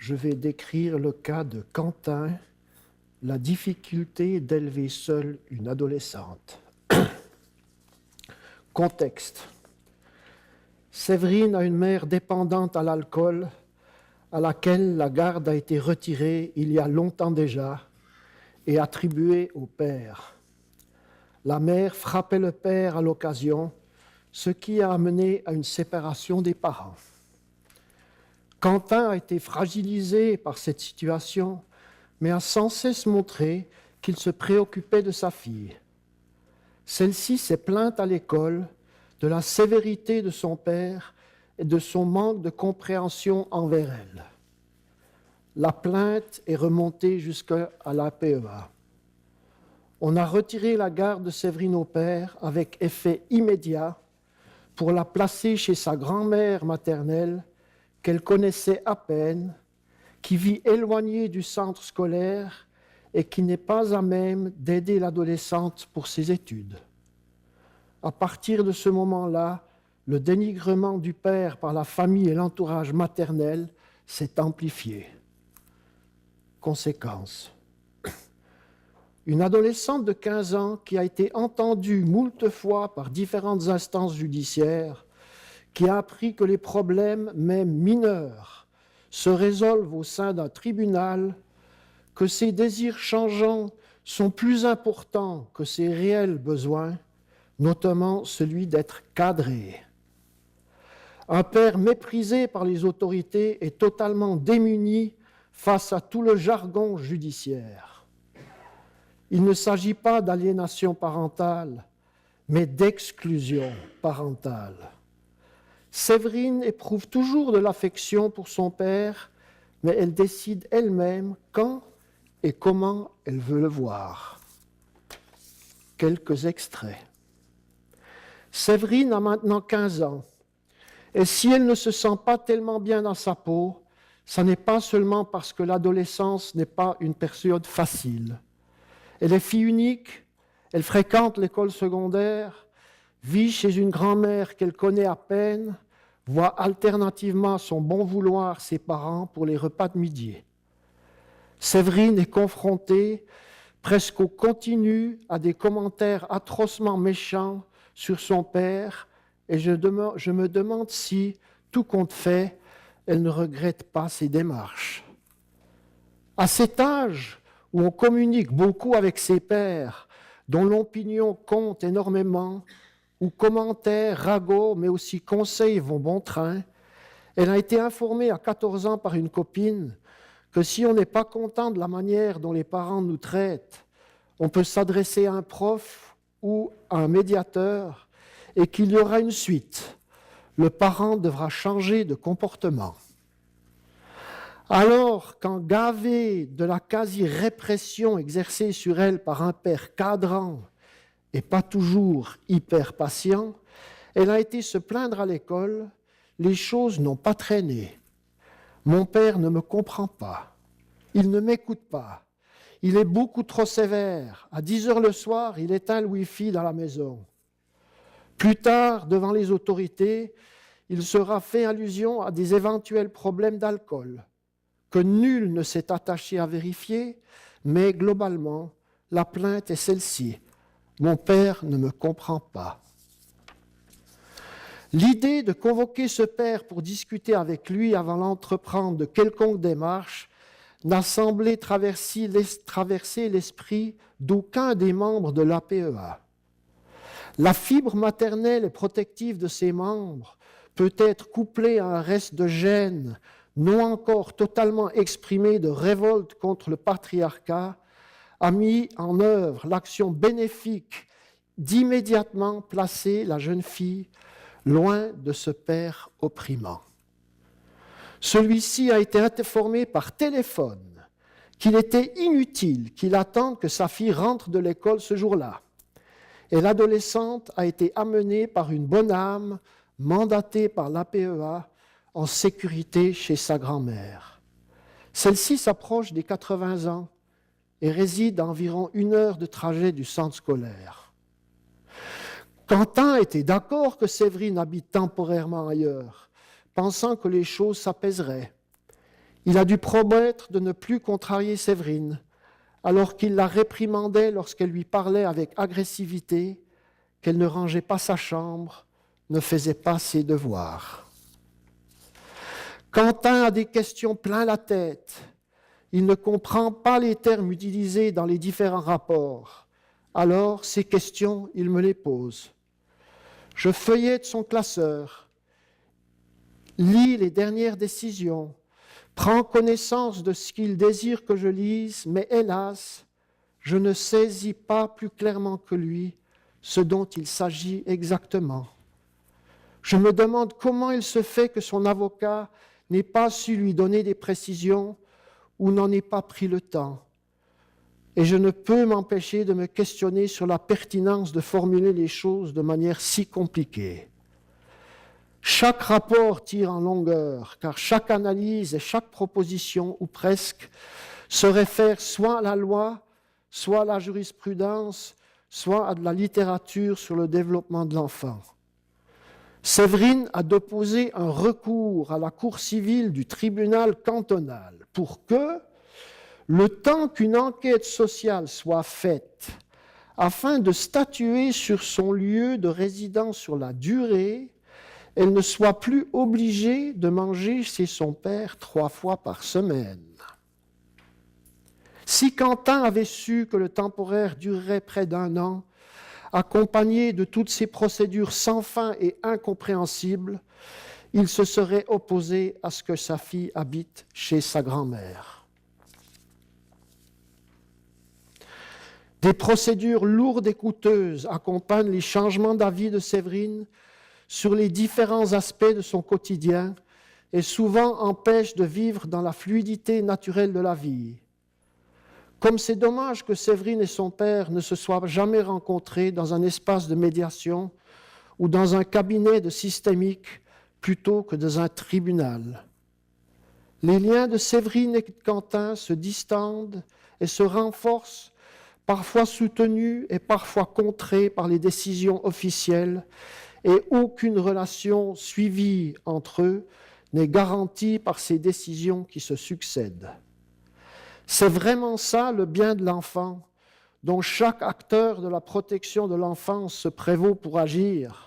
je vais décrire le cas de Quentin, la difficulté d'élever seule une adolescente. Contexte. Séverine a une mère dépendante à l'alcool, à laquelle la garde a été retirée il y a longtemps déjà et attribuée au père. La mère frappait le père à l'occasion, ce qui a amené à une séparation des parents. Quentin a été fragilisé par cette situation, mais a sans cesse montré qu'il se préoccupait de sa fille. Celle-ci s'est plainte à l'école de la sévérité de son père et de son manque de compréhension envers elle. La plainte est remontée jusqu'à l'APEA. On a retiré la garde de Séverine au père avec effet immédiat pour la placer chez sa grand-mère maternelle qu'elle connaissait à peine, qui vit éloignée du centre scolaire et qui n'est pas à même d'aider l'adolescente pour ses études. À partir de ce moment-là, le dénigrement du père par la famille et l'entourage maternel s'est amplifié. Conséquence. Une adolescente de 15 ans qui a été entendue moult fois par différentes instances judiciaires, qui a appris que les problèmes, même mineurs, se résolvent au sein d'un tribunal, que ses désirs changeants sont plus importants que ses réels besoins, notamment celui d'être cadré. Un père méprisé par les autorités et totalement démuni face à tout le jargon judiciaire. Il ne s'agit pas d'aliénation parentale, mais d'exclusion parentale. Séverine éprouve toujours de l'affection pour son père, mais elle décide elle-même quand et comment elle veut le voir. Quelques extraits. Séverine a maintenant 15 ans, et si elle ne se sent pas tellement bien dans sa peau, ça n'est pas seulement parce que l'adolescence n'est pas une période facile. Elle est fille unique, elle fréquente l'école secondaire, vit chez une grand-mère qu'elle connaît à peine, voit alternativement à son bon vouloir ses parents pour les repas de midi. Séverine est confrontée presque au continu à des commentaires atrocement méchants sur son père, et je me demande si, tout compte fait, elle ne regrette pas ses démarches. À cet âge où on communique beaucoup avec ses pairs, dont l'opinion compte énormément, où commentaires, ragots, mais aussi conseils vont bon train, elle a été informée à 14 ans par une copine que si on n'est pas content de la manière dont les parents nous traitent, on peut s'adresser à un prof ou à un médiateur et qu'il y aura une suite. Le parent devra changer de comportement. Alors, quand gavée de la quasi-répression exercée sur elle par un père cadrant et pas toujours hyper patient, elle a été se plaindre à l'école, les choses n'ont pas traîné. Mon père ne me comprend pas, il ne m'écoute pas, il est beaucoup trop sévère, à 10 heures le soir, il éteint le Wi-Fi dans la maison. Plus tard, devant les autorités, il sera fait allusion à des éventuels problèmes d'alcool, que nul ne s'est attaché à vérifier, mais globalement, la plainte est celle-ci. Mon père ne me comprend pas. L'idée de convoquer ce père pour discuter avec lui avant d'entreprendre de quelconque démarche n'a semblé traverser l'esprit d'aucun des membres de l'APEA. La fibre maternelle et protective de ses membres peut être couplée à un reste de gêne non encore totalement exprimé de révolte contre le patriarcat, a mis en œuvre l'action bénéfique d'immédiatement placer la jeune fille loin de ce père opprimant. Celui-ci a été informé par téléphone qu'il était inutile qu'il attende que sa fille rentre de l'école ce jour-là. Et l'adolescente a été amenée par une bonne âme, mandatée par l'APEA, en sécurité chez sa grand-mère. Celle-ci s'approche des 80 ans et réside à environ 1 heure de trajet du centre scolaire. Quentin était d'accord que Séverine habite temporairement ailleurs, pensant que les choses s'apaiseraient. Il a dû promettre de ne plus contrarier Séverine, alors qu'il la réprimandait lorsqu'elle lui parlait avec agressivité, qu'elle ne rangeait pas sa chambre, ne faisait pas ses devoirs. Quentin a des questions plein la tête. Il ne comprend pas les termes utilisés dans les différents rapports. Alors, ces questions, il me les pose. Je feuillette son classeur, lis les dernières décisions, prends connaissance de ce qu'il désire que je lise, mais hélas, je ne saisis pas plus clairement que lui ce dont il s'agit exactement. Je me demande comment il se fait que son avocat n'ait pas su lui donner des précisions ou n'en ait pas pris le temps. Et je ne peux m'empêcher de me questionner sur la pertinence de formuler les choses de manière si compliquée. Chaque rapport tire en longueur, car chaque analyse et chaque proposition, ou presque, se réfère soit à la loi, soit à la jurisprudence, soit à de la littérature sur le développement de l'enfant. Séverine a déposé un recours à la cour civile du tribunal cantonal pour que, le temps qu'une enquête sociale soit faite, afin de statuer sur son lieu de résidence sur la durée, elle ne soit plus obligée de manger chez son père 3 fois par semaine. Si Quentin avait su que le temporaire durerait près d'1 an, accompagné de toutes ces procédures sans fin et incompréhensibles, il se serait opposé à ce que sa fille habite chez sa grand-mère. Des procédures lourdes et coûteuses accompagnent les changements d'avis de Séverine sur les différents aspects de son quotidien et souvent empêchent de vivre dans la fluidité naturelle de la vie. Comme c'est dommage que Séverine et son père ne se soient jamais rencontrés dans un espace de médiation ou dans un cabinet de systémique plutôt que dans un tribunal. Les liens de Séverine et de Quentin se distendent et se renforcent, parfois soutenus et parfois contrés par les décisions officielles, et aucune relation suivie entre eux n'est garantie par ces décisions qui se succèdent. C'est vraiment ça le bien de l'enfant, dont chaque acteur de la protection de l'enfance se prévaut pour agir.